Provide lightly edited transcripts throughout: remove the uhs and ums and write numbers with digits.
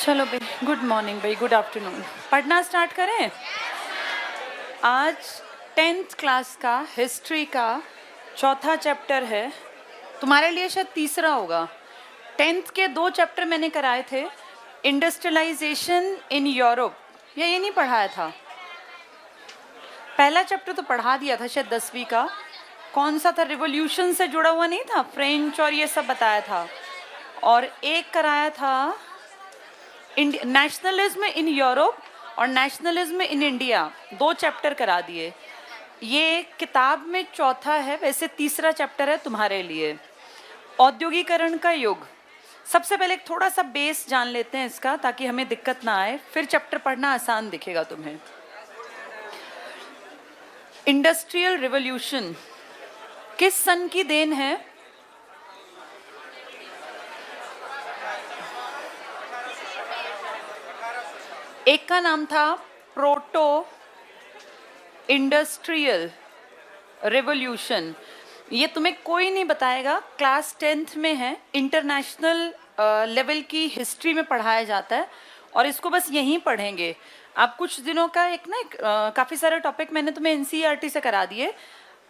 चलो भाई, good morning भाई, गुड आफ्टरनून। पढ़ना स्टार्ट करें। आज 10th क्लास का हिस्ट्री का चौथा चैप्टर है। तुम्हारे लिए शायद तीसरा होगा। 10th के 2 चैप्टर मैंने कराए थे। इंडस्ट्रियलाइजेशन इन यूरोप, ये नहीं पढ़ाया था। पहला चैप्टर तो पढ़ा दिया था शायद 10वीं का। कौन सा था? रिवॉल्यूशन से जुड़ा हुआ नहीं था, फ्रेंच और ये सब बताया था। और एक कराया था नेशनलिज्म इन यूरोप और नेशनलिज्म इन इंडिया। 2 चैप्टर करा दिए। ये किताब में चौथा है, वैसे तीसरा चैप्टर है तुम्हारे लिए। औद्योगिकरण का युग। सबसे पहले एक थोड़ा सा बेस जान लेते हैं इसका, ताकि हमें दिक्कत ना आए, फिर चैप्टर पढ़ना आसान दिखेगा तुम्हें। इंडस्ट्रियल रिवॉल्यूशन किस सन की देन है? एक का नाम था प्रोटो इंडस्ट्रियल रिवॉल्यूशन। ये तुम्हें कोई नहीं बताएगा, क्लास 10th में है, इंटरनेशनल लेवल की हिस्ट्री में पढ़ाया जाता है और इसको बस यहीं पढ़ेंगे। अब कुछ दिनों का काफ़ी सारे टॉपिक मैंने तुम्हें एनसीईआरटी से करा दिए।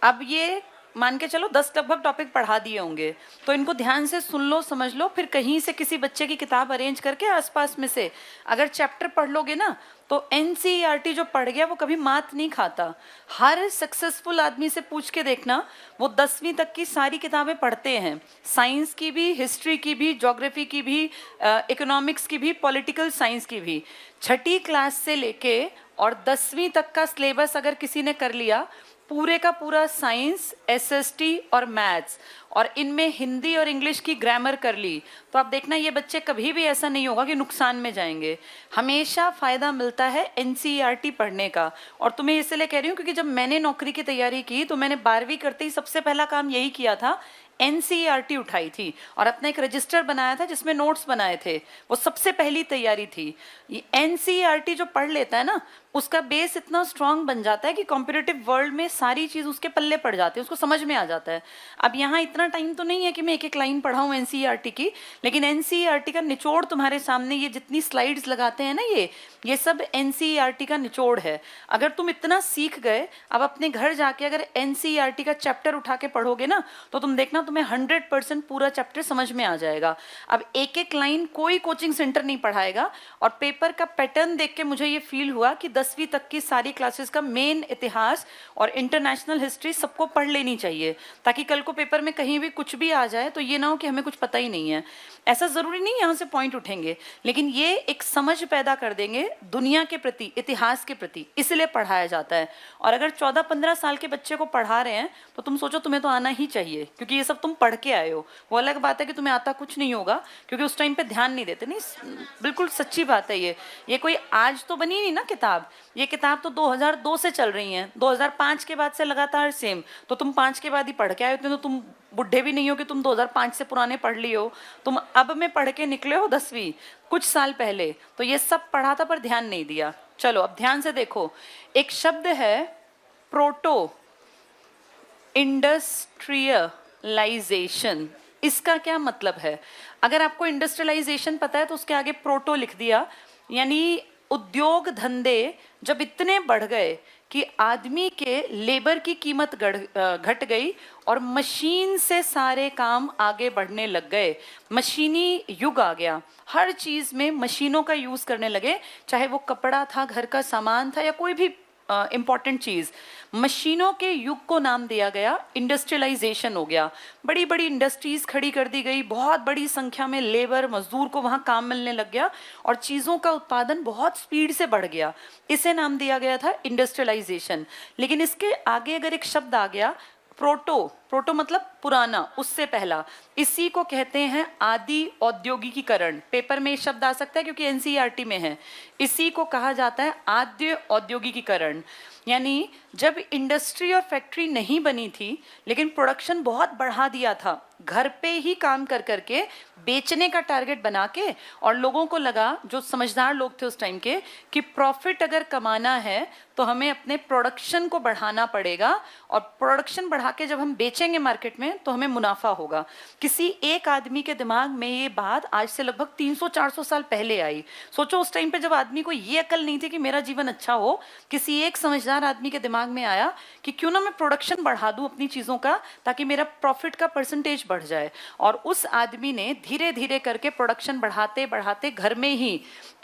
अब ये मान के चलो 10 लगभग टॉपिक पढ़ा दिए होंगे, तो इनको ध्यान से सुन लो, समझ लो। फिर कहीं से किसी बच्चे की किताब अरेंज करके आसपास में से अगर चैप्टर पढ़ लोगे ना, तो एनसीईआरटी जो पढ़ गया वो कभी मात नहीं खाता। हर सक्सेसफुल आदमी से पूछ के देखना, वो 10वीं तक की सारी किताबें पढ़ते हैं, साइंस की भी, हिस्ट्री की भी, ज्योग्राफी की भी, इकोनॉमिक्स की भी, पॉलिटिकल साइंस की भी। 6ठी क्लास से लेके और 10वीं तक का सिलेबस अगर किसी ने कर लिया, पूरे का पूरा साइंस, एसएसटी और मैथ्स, और इनमें हिंदी और इंग्लिश की ग्रामर कर ली, तो आप देखना ये बच्चे कभी भी ऐसा नहीं होगा कि नुकसान में जाएंगे। हमेशा फ़ायदा मिलता है एनसीईआरटी पढ़ने का। और तुम्हें इसलिए कह रही हूँ क्योंकि जब मैंने नौकरी की तैयारी की तो मैंने 12वीं करते ही सबसे पहला काम यही किया था, एनसीईआरटी उठाई थी और अपना एक रजिस्टर बनाया था जिसमें नोट्स बनाए थे। वो सबसे पहली तैयारी थी। ये एनसीईआरटी जो पढ़ लेता है ना, उसका बेस इतना स्ट्रांग बन जाता है कि कॉम्पिटिटिव वर्ल्ड में सारी चीज़ उसके पल्ले पड़ जाती है, उसको समझ में आ जाता है। अब यहाँ इतना टाइम तो नहीं है कि मैं एक एक लाइन पढ़ाऊँ एनसीईआरटी की, लेकिन एनसीईआरटी का निचोड़ तुम्हारे सामने, ये जितनी स्लाइड्स लगाते हैं ना, ये सब एनसीईआरटी का निचोड़ है। अगर तुम इतना सीख गए, अब अपने घर जाके अगर एनसीईआरटी का चैप्टर उठा के पढ़ोगे ना, तो तुम देखना तुम्हें 100% पूरा चैप्टर समझ में आ जाएगा। अब एक एक लाइन कोई कोचिंग सेंटर नहीं पढ़ाएगा। और पेपर का पैटर्न देख के मुझे ये फील हुआ कि 10वीं तक की सारी क्लासेस का मेन इतिहास और इंटरनेशनल हिस्ट्री सबको पढ़ लेनी चाहिए, ताकि कल को पेपर में कहीं भी कुछ भी आ जाए तो ये ना हो कि हमें कुछ पता ही नहीं है। ऐसा ज़रूरी नहीं यहाँ से पॉइंट उठेंगे, लेकिन ये एक समझ पैदा कर देंगे दुनिया के प्रति, इतिहास के प्रति, इसलिए पढ़ाया जाता है। और अगर 14-15 साल के बच्चे को पढ़ा रहे हैं तो तुम सोचो तुम्हें तो आना ही चाहिए, क्योंकि ये सब तुम पढ़ के आए हो। वो अलग बात है कि तुम्हें आता कुछ नहीं होगा, क्योंकि उस टाइम पे ध्यान नहीं देते। नहीं, बिल्कुल सच्ची बात है। ये कोई आज तो बनी नहीं ना किताब, ये किताब तो 2002 से चल रही है, 2005 के बाद से लगातार सेम। तो तुम 5 के बाद ही पढ़ के आए होते, तो तुम बुढ़े भी नहीं हो कि तुम 2005 से पुराने पढ़ ली हो। तुम अब में पढ़ के निकले हो 10वीं कुछ साल पहले, तो ये सब पढ़ा था पर ध्यान नहीं दिया। चलो अब ध्यान से देखो, एक शब्द है प्रोटो इंडस्ट्रियलाइजेशन। इसका क्या मतलब है? अगर आपको इंडस्ट्रियलाइजेशन पता है तो उसके आगे प्रोटो लिख दिया, यानी उद्योग धंधे जब इतने बढ़ गए कि आदमी के लेबर की कीमत घट गई और मशीन से सारे काम आगे बढ़ने लग गए। मशीनी युग आ गया, हर चीज़ में मशीनों का यूज़ करने लगे, चाहे वो कपड़ा था, घर का सामान था, या कोई भी इम्पॉर्टेंट चीज़। मशीनों के युग को नाम दिया गया, इंडस्ट्रियलाइजेशन हो गया। बड़ी बड़ी इंडस्ट्रीज खड़ी कर दी गई, बहुत बड़ी संख्या में लेबर, मजदूर को वहाँ काम मिलने लग गया और चीज़ों का उत्पादन बहुत स्पीड से बढ़ गया। इसे नाम दिया गया था इंडस्ट्रियलाइजेशन। लेकिन इसके आगे अगर एक शब्द आ गया प्रोटो, प्रोटो मतलब पुराना, उससे पहला, इसी को कहते हैं आदि औद्योगिकीकरण। पेपर में ये शब्द आ सकता है क्योंकि एनसीईआरटी में है। इसी को कहा जाता है आद्य औद्योगिकीकरण। यानी जब इंडस्ट्री और फैक्ट्री नहीं बनी थी, लेकिन प्रोडक्शन बहुत बढ़ा दिया था, घर पे ही काम कर करके बेचने का टारगेट बना के, और लोगों को लगा, जो समझदार लोग थे उस टाइम के, कि प्रॉफिट अगर कमाना है तो हमें अपने प्रोडक्शन को बढ़ाना पड़ेगा, और प्रोडक्शन बढ़ा के जब हम बेचें बेचेंगे मार्केट में तो हमें मुनाफा होगा। किसी एक आदमी के दिमाग में ये बात आज से लगभग 300-400 साल पहले आई। सोचो उस टाइम पे जब आदमी को ये अकल नहीं थी कि मेरा जीवन अच्छा हो, किसी एक समझदार आदमी के दिमाग में आया कि क्यों ना मैं प्रोडक्शन बढ़ा दूं अपनी चीज़ों का, ताकि मेरा प्रॉफिट का परसेंटेज बढ़ जाए। और उस आदमी ने धीरे धीरे करके प्रोडक्शन बढ़ाते बढ़ाते घर में ही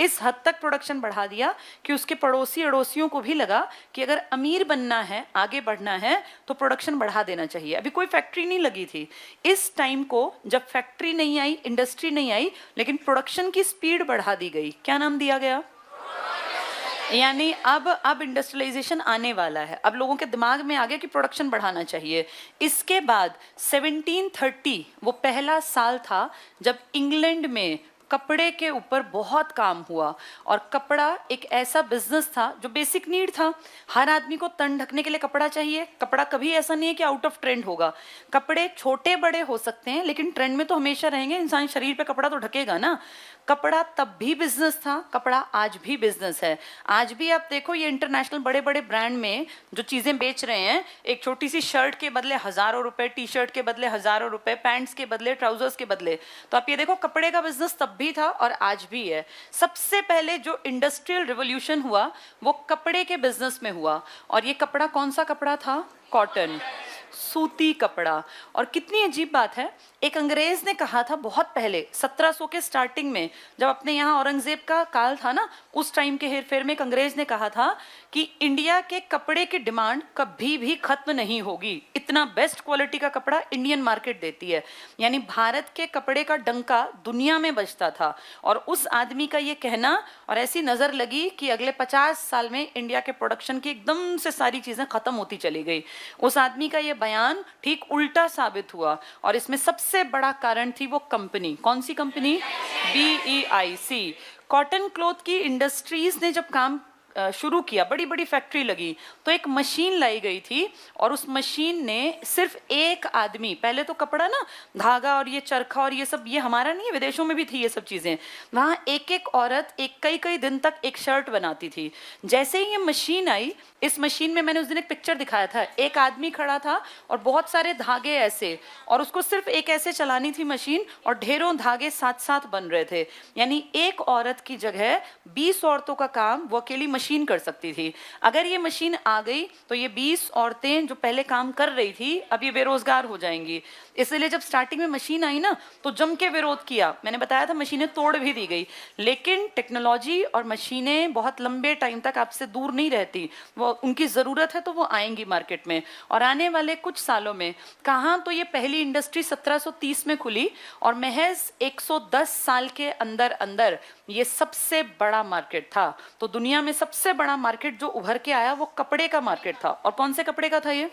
इस हद तक प्रोडक्शन बढ़ा दिया कि उसके पड़ोसी अड़ोसियों को भी लगा कि अगर अमीर बनना है, आगे बढ़ना है, तो प्रोडक्शन बढ़ा देना चाहिए। अभी कोई फैक्ट्री नहीं लगी थी इस टाइम को, जब फैक्ट्री नहीं आई, इंडस्ट्री नहीं आई, लेकिन प्रोडक्शन की स्पीड बढ़ा दी गई। क्या नाम दिया गया? यानी अब इंडस्ट्रियलाइजेशन आने वाला है। अब लोगों के दिमाग में आ गया कि प्रोडक्शन बढ़ाना चाहिए। इसके बाद 1730 वो पहला साल था जब इंग्लैंड में कपड़े के ऊपर बहुत काम हुआ। और कपड़ा एक ऐसा बिजनेस था जो बेसिक नीड था। हर आदमी को तन ढकने के लिए कपड़ा चाहिए। कपड़ा कभी ऐसा नहीं है कि आउट ऑफ ट्रेंड होगा। कपड़े छोटे बड़े हो सकते हैं लेकिन ट्रेंड में तो हमेशा रहेंगे। इंसान शरीर पे कपड़ा तो ढकेगा ना। कपड़ा तब भी बिजनेस था, कपड़ा आज भी बिजनेस है। आज भी आप देखो ये इंटरनेशनल बड़े बड़े ब्रांड में जो चीजें बेच रहे हैं, एक छोटी सी शर्ट के बदले हजारों रुपए, टी शर्ट के बदले हजारों रुपए, पैंट्स के बदले, ट्राउजर्स के बदले। तो आप ये देखो कपड़े का बिजनेस तब भी था और आज भी है। सबसे पहले जो इंडस्ट्रियल रिवॉल्यूशन हुआ वो कपड़े के बिजनेस में हुआ। और ये कपड़ा कौन सा कपड़ा था? कॉटन, सूती कपड़ा। और कितनी अजीब बात है, एक अंग्रेज ने कहा था बहुत पहले 1700 के स्टार्टिंग में, जब अपने यहाँ औरंगजेब का काल था ना, उस टाइम के हेरफेर में एक अंग्रेज ने कहा था कि इंडिया के कपड़े की डिमांड कभी भी खत्म नहीं होगी। इतना बेस्ट क्वालिटी का कपड़ा इंडियन मार्केट देती है। यानी भारत के कपड़े का डंका दुनिया में बजता था। और उस आदमी का ये कहना और ऐसी नजर लगी कि अगले 50 साल में इंडिया के प्रोडक्शन की एकदम से सारी चीजें खत्म होती चली गई। उस आदमी का ये बयान ठीक उल्टा साबित हुआ। और इसमें सबसे बड़ा कारण थी वो कंपनी। कौन सी कंपनी? BEIC। कॉटन क्लॉथ की इंडस्ट्रीज ने जब काम शुरू किया, बड़ी बड़ी फैक्ट्री लगी, तो एक मशीन लाई गई थी। और उस मशीन ने सिर्फ एक आदमी, पहले तो कपड़ा ना, धागा और ये चरखा और ये सब ये हमारा नहीं है, विदेशों में भी थी ये सब चीजें। वहाँ एक एक औरत एक कई कई दिन तक एक शर्ट बनाती थी। जैसे ही ये मशीन आई, इस मशीन में मैंने उस दिन एक पिक्चर दिखाया था, एक आदमी खड़ा था और बहुत सारे धागे ऐसे, और उसको सिर्फ एक ऐसे चलानी थी मशीन और ढेरों धागे साथ साथ बन रहे थे। यानी एक औरत की जगह 20 औरतों का काम वो अकेली मशीन कर सकती थी। अगर ये मशीन आ गई तो ये 20 औरतें जो पहले काम कर रही थी अब ये बेरोजगार हो जाएंगी। इसलिए जब स्टार्टिंग में मशीन आई ना तो जम के विरोध किया। मैंने बताया था मशीनें तोड़ भी दी गई, लेकिन टेक्नोलॉजी और मशीनें बहुत लंबे टाइम तक आपसे दूर नहीं रहती। वो उनकी जरूरत है तो वो आएंगी मार्केट में। और आने वाले कुछ सालों में कहाँ तो ये पहली इंडस्ट्री 1730 में खुली और महज 110 साल के अंदर अंदर ये सबसे बड़ा मार्केट था। तो दुनिया में सबसे बड़ा मार्केट जो उभर के आया वो कपड़े का मार्केट था। और कौन से कपड़े का था ये?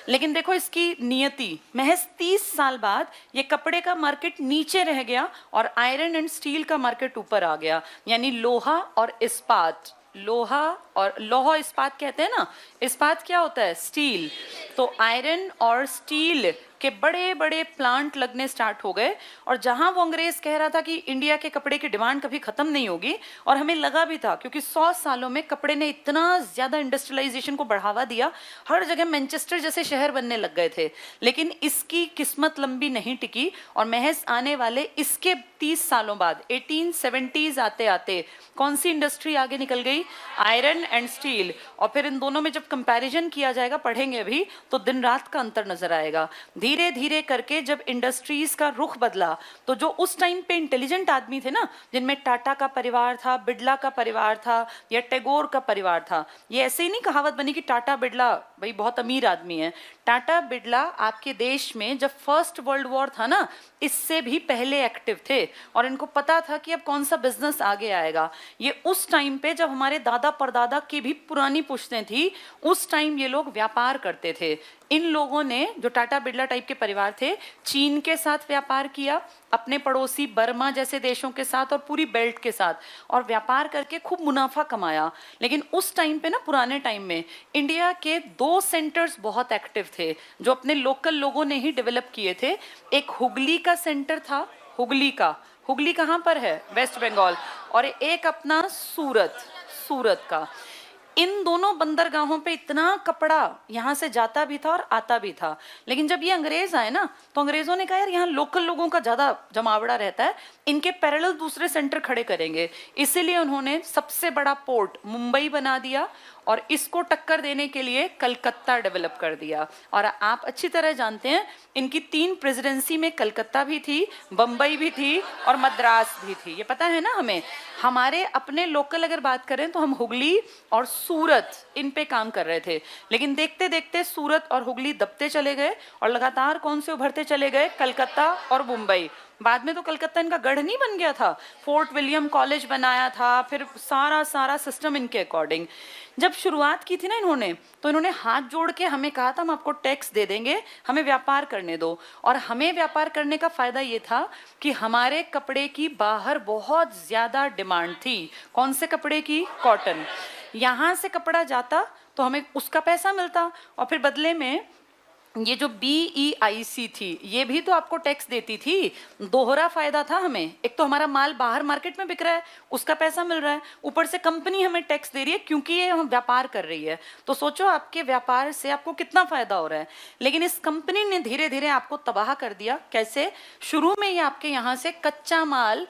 लेकिन देखो इसकी नियति, महज 30 साल बाद ये कपड़े का मार्केट नीचे रह गया और आयरन एंड स्टील का मार्केट ऊपर आ गया। यानी लोहा और इस्पात, लोहा और लौह इस्पात कहते हैं ना, इस्पात क्या होता है? स्टील। तो आयरन और स्टील के बड़े बड़े प्लांट लगने स्टार्ट हो गए। और जहां वो अंग्रेज कह रहा था कि इंडिया के कपड़े की डिमांड कभी खत्म नहीं होगी, और हमें लगा भी था क्योंकि 100 सालों में कपड़े ने इतना ज्यादा इंडस्ट्रियलाइजेशन को बढ़ावा दिया, हर जगह मैनचेस्टर जैसे शहर बनने लग गए थे। लेकिन इसकी किस्मत लंबी नहीं टिकी और महज आने वाले इसके 30 सालों बाद 1870s आते आते कौन सी इंडस्ट्री आगे निकल गई? Iron and steel. और फिर इन दोनों में जब कंपैरिजन किया जाएगा, पढ़ेंगे अभी, तो दिन रात का अंतर नजर आएगा। धीरे धीरे करके जब इंडस्ट्रीज का रुख बदला तो जो उस टाइम पे इंटेलिजेंट आदमी थे ना, जिनमें टाटा का परिवार था, बिड़ला का परिवार था या टैगोर का परिवार था, ये ऐसे ही नहीं कहावत बनी कि टाटा बिड़ला भाई बहुत अमीर आदमी है। टाटा बिड़ला आपके देश में जब फर्स्ट वर्ल्ड वॉर था ना, इससे भी पहले एक्टिव थे और इनको पता था कि अब कौन सा बिजनेस आगे आएगा। ये उस टाइम पे जब हमारे दादा परदादा की भी पुरानी पुश्तें थी, उस टाइम ये लोग व्यापार करते थे। इन लोगों ने, जो टाटा बिड़ला टाइप के परिवार थे, चीन के साथ व्यापार किया, अपने पड़ोसी बर्मा जैसे देशों के साथ और पूरी बेल्ट के साथ, और व्यापार करके खूब मुनाफा कमाया। लेकिन उस टाइम पे ना, पुराने टाइम में इंडिया के 2 सेंटर्स बहुत एक्टिव थे जो अपने लोकल लोगों ने ही डेवलप किए थे। एक हुगली का सेंटर था, हुगली कहाँ पर है? वेस्ट बंगाल। और एक अपना सूरत का। इन दोनों बंदरगाहों पे इतना कपड़ा यहाँ से जाता भी था और आता भी था। लेकिन जब ये अंग्रेज आए ना, तो अंग्रेजों ने कहा यार यहाँ लोकल लोगों का ज्यादा जमावड़ा रहता है, इनके पैरेलल दूसरे सेंटर खड़े करेंगे। इसीलिए उन्होंने सबसे बड़ा पोर्ट मुंबई बना दिया और इसको टक्कर देने के लिए कलकत्ता डेवलप कर दिया। और आप अच्छी तरह जानते हैं इनकी 3 प्रेसिडेंसी में कलकत्ता भी थी, बम्बई भी थी और मद्रास भी थी, ये पता है ना हमें। हमारे अपने लोकल अगर बात करें तो हम हुगली और सूरत इन पे काम कर रहे थे, लेकिन देखते देखते सूरत और हुगली दबते चले गए और लगातार कौन से उभरते चले गए, कलकत्ता और मुंबई। बाद में तो कलकत्ता इनका गढ़ नहीं बन गया था, फोर्ट विलियम कॉलेज बनाया था, फिर सारा सिस्टम इनके अकॉर्डिंग। जब शुरुआत की थी ना इन्होंने, तो इन्होंने हाथ जोड़ के हमें कहा था हम आपको टैक्स दे देंगे, हमें व्यापार करने दो। और हमें व्यापार करने का फायदा ये था कि हमारे कपड़े की बाहर बहुत ज्यादा डिमांड थी। कौन से कपड़े की? कॉटन। यहाँ से कपड़ा जाता तो हमें उसका पैसा मिलता, और फिर बदले में ये जो BEIC थी ये भी तो आपको टैक्स देती थी। दोहरा फायदा था हमें, एक तो हमारा माल बाहर मार्केट में बिक रहा है, उसका पैसा मिल रहा है, ऊपर से कंपनी हमें टैक्स दे रही है क्योंकि ये हम व्यापार कर रही है। तो सोचो आपके व्यापार से आपको कितना फायदा हो रहा है। लेकिन इस कंपनी ने धीरे धीरे आपको तबाह कर दिया। कैसे? शुरू में ये आपके यहाँ से कच्चा माल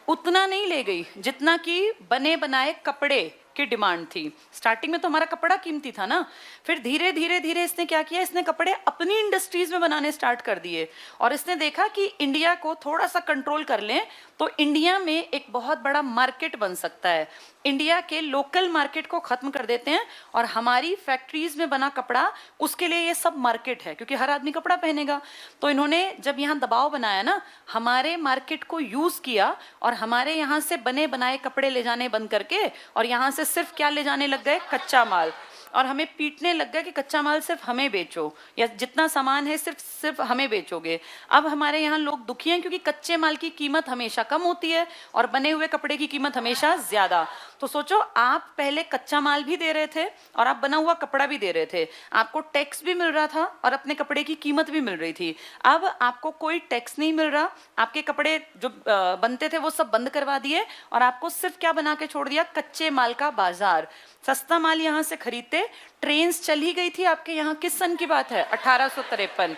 उतना नहीं ले गई जितना कि बने बनाए कपड़े की डिमांड थी। स्टार्टिंग में तो हमारा कपड़ा कीमती था ना, फिर धीरे धीरे इसने क्या किया, इसने कपड़े अपनी इंडस्ट्रीज में बनाने स्टार्ट कर दिए। और इसने देखा कि इंडिया को थोड़ा सा कंट्रोल कर लें तो इंडिया में एक बहुत बड़ा मार्केट बन सकता है। इंडिया के लोकल मार्केट को खत्म कर देते हैं और हमारी फैक्ट्रीज में बना कपड़ा, उसके लिए ये सब मार्केट है क्योंकि हर आदमी कपड़ा पहनेगा। तो इन्होंने जब यहाँ दबाव बनाया ना, हमारे मार्केट को यूज किया और हमारे यहाँ से बने बनाए कपड़े ले जाने बंद करके और यहाँ से सिर्फ क्या ले जाने लग गए, कच्चा माल। और हमें पीटने लग गया कि कच्चा माल सिर्फ हमें बेचो, या जितना सामान है सिर्फ हमें बेचोगे। अब हमारे यहाँ लोग दुखी हैं क्योंकि कच्चे माल की कीमत हमेशा कम होती है और बने हुए कपड़े की कीमत हमेशा ज्यादा। तो सोचो, आप पहले कच्चा माल भी दे रहे थे और आप बना हुआ कपड़ा भी दे रहे थे, आपको टैक्स भी मिल रहा था और अपने कपड़े की कीमत भी मिल रही थी। अब आपको कोई टैक्स नहीं मिल रहा, आपके कपड़े जो बनते थे वो सब बंद करवा दिए और आपको सिर्फ क्या बना के छोड़ दिया, कच्चे माल का बाजार। सस्ता माल यहाँ से खरीदते, ट्रेन चल ही गई थी आपके यहाँ, किस सन की बात है, 1853।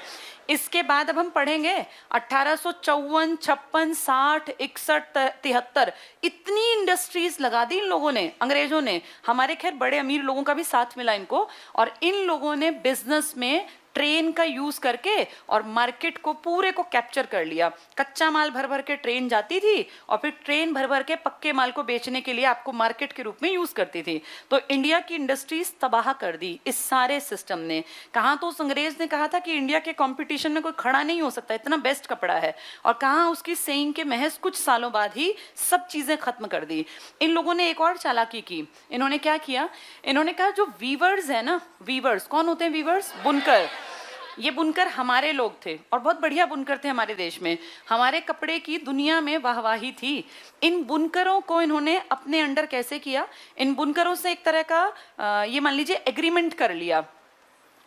इसके बाद अब हम पढ़ेंगे 1854, 56, 60, 61, 73, इतनी इंडस्ट्रीज लगा दी इन लोगों ने, अंग्रेजों ने। हमारे खैर बड़े अमीर लोगों का भी साथ मिला इनको, और इन लोगों ने बिजनेस में ट्रेन का यूज करके और मार्केट को पूरे को कैप्चर कर लिया। कच्चा माल भर भर के ट्रेन जाती थी और फिर ट्रेन भर भर के पक्के माल को बेचने के लिए आपको मार्केट के रूप में यूज करती थी। तो इंडिया की इंडस्ट्रीज तबाह कर दी इस सारे सिस्टम ने। कहाँ तो उस अंग्रेज ने कहा था कि इंडिया के कंपटीशन में कोई खड़ा नहीं हो सकता, इतना बेस्ट कपड़ा है, और कहाँ उसकी सेइंग के महज कुछ सालों बाद ही सब चीजें खत्म कर दी। इन लोगों ने एक और चालाकी की। इन्होंने क्या किया, इन्होंने कहा जो वीवर्स है ना, वीवर्स कौन होते हैं, वीवर्स, बुनकर। ये बुनकर हमारे लोग थे और बहुत बढ़िया बुनकर थे हमारे देश में, हमारे कपड़े की दुनिया में वाहवाही थी। इन बुनकरों को इन्होंने अपने अंडर कैसे किया, इन बुनकरों से एक तरह का ये मान लीजिए एग्रीमेंट कर लिया।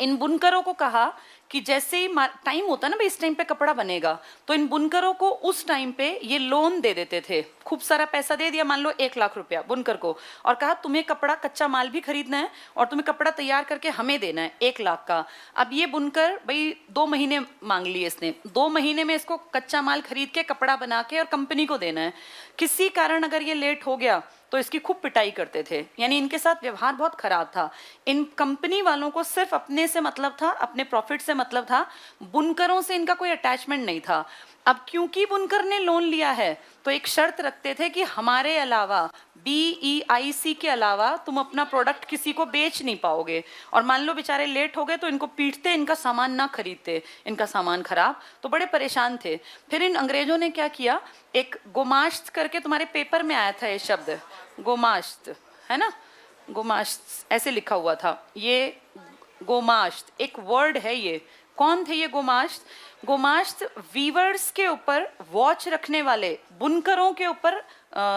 इन बुनकरों को कहा कि जैसे ही टाइम होता है ना भाई, इस टाइम पे कपड़ा बनेगा, तो इन बुनकरों को उस टाइम पे ये लोन दे देते थे। खूब सारा पैसा दे दिया, मान लो 1 लाख रुपया बुनकर को, और कहा तुम्हें कपड़ा कच्चा माल भी खरीदना है और तुम्हें कपड़ा तैयार करके हमें देना है 1 लाख का। अब ये बुनकर भाई 2 महीने मांग लिए इसने, 2 महीने में इसको कच्चा माल खरीद के कपड़ा बना के और कंपनी को देना है। किसी कारण अगर ये लेट हो गया तो इसकी खूब पिटाई करते थे, यानी इनके साथ व्यवहार बहुत खराब था। इन कंपनी वालों को सिर्फ अपने से मतलब था, अपने प्रॉफिट से मतलब था, बुनकरों से इनका कोई अटैचमेंट नहीं था। अब क्योंकि बुनकर ने लोन लिया है तो एक शर्त रखते थे कि हमारे अलावा, BEIC के अलावा तुम अपना प्रोडक्ट किसी को बेच नहीं पाओगे। और मान लो बेचारे लेट हो गए तो इनको पीटते, इनका सामान ना खरीदते, इनका सामान खराब, तो बड़े परेशान थे। फिर इन अंग्रेजों ने क्या किया, एक गोमाश्त करके, तुम्हारे पेपर में आया था ये शब्द, गोमाश्त है ना, गोमाश्त ऐसे लिखा हुआ था, ये गोमाश्त एक वर्ड है। ये कौन थे ये गोमाश्त? गोमाश्त वीवर्स के ऊपर वॉच रखने वाले, बुनकरों के ऊपर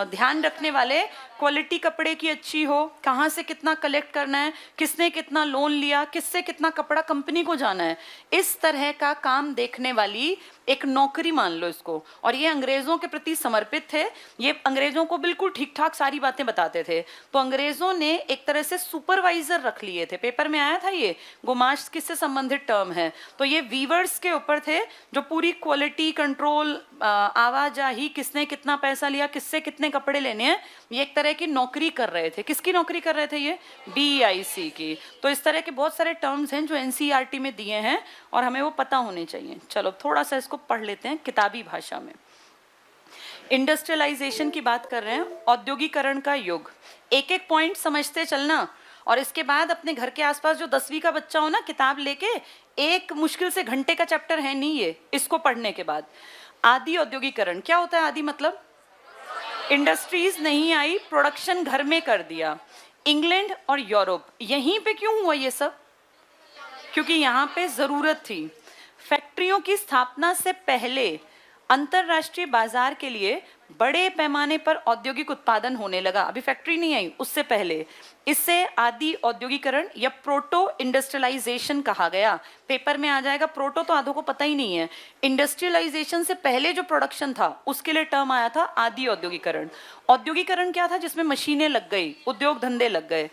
ध्यान रखने वाले, क्वालिटी कपड़े की अच्छी हो, कहाँ से कितना कलेक्ट करना है, किसने कितना लोन लिया, किससे कितना कपड़ा कंपनी को जाना है, इस तरह का काम देखने वाली एक नौकरी मान लो इसको, और ये अंग्रेजों के प्रति समर्पित थे, ये अंग्रेजों को बिल्कुल ठीक ठाक सारी बातें बताते थे। तो अंग्रेजों ने एक तरह से सुपरवाइजर रख लिए थे, पेपर में आया था ये, गोमाश्त किससे संबंधित टर्म है, तो ये वीवर्स के ऊपर थे जो पूरी क्वालिटी कंट्रोल, आवाजाही, किसने कितना पैसा लिया, किससे कितने कपड़े लेने हैं, ये एक तरह की नौकरी कर रहे थे। किसकी नौकरी कर रहे थे ये? BIC की। तो इस तरह के बहुत सारे टर्म्स हैं जो NCERT में दिए हैं और हमें वो पता होने चाहिए। चलो थोड़ा सा इसको पढ़ लेते हैं किताबी भाषा में। इंडस्ट्रियलाइजेशन की बात कर रहे हैं, औद्योगिकरण का युग। एक एक पॉइंट समझते चलना, और इसके बाद अपने घर के आसपास जो 10वीं का बच्चा हो ना, किताब लेके, एक मुश्किल से घंटे का चैप्टर है नहीं ये, इसको पढ़ने के बाद आदि औद्योगिकरण क्या होता है? आदि मतलब इंडस्ट्रीज नहीं आई, प्रोडक्शन घर में कर दिया। इंग्लैंड और यूरोप, यहीं पे क्यों हुआ ये सब? क्योंकि यहाँ पे जरूरत थी। फैक्ट्रियों की स्थापना से पहले अंतरराष्ट्रीय बाजार के लिए बड़े पैमाने पर औद्योगिक उत्पादन होने लगा। अभी फैक्ट्री नहीं आई, उससे पहले। इससे आदि औद्योगिकरण या प्रोटो इंडस्ट्रियलाइजेशन कहा गया। पेपर में आ जाएगा, प्रोटो तो आधों को पता ही नहीं है। इंडस्ट्रियलाइजेशन से पहले जो प्रोडक्शन था उसके लिए टर्म आया था आदि औद्योगिकरण। औद्योगिकरण क्या था? जिसमें मशीनें लग गई, उद्योग धंधे लग गए।